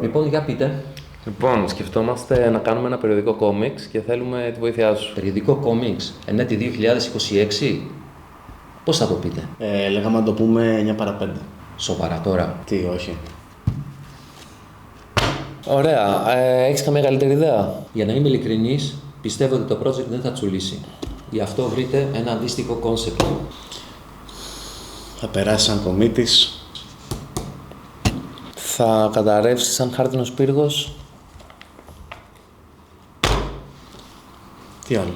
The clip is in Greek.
Λοιπόν, για πείτε. Λοιπόν, σκεφτόμαστε να κάνουμε ένα περιοδικό κόμιξ και θέλουμε τη βοήθειά σου. Περιοδικό κόμιξ, ενέτη 2026. Πώς θα το πείτε? Λέγαμε να το πούμε 9 παρα 5. Σοβαρά τώρα? Τι, όχι. Ωραία. Έχεις καμία καλύτερη ιδέα? Για να είμαι ειλικρινής, πιστεύω ότι το project δεν θα τσουλήσει. Γι' αυτό βρείτε ένα αντίστοιχο κόνσεπτ. Θα περάσει σαν κομίτης. Θα καταρρεύσει σαν χάρτινος πύργος. Τι άλλο.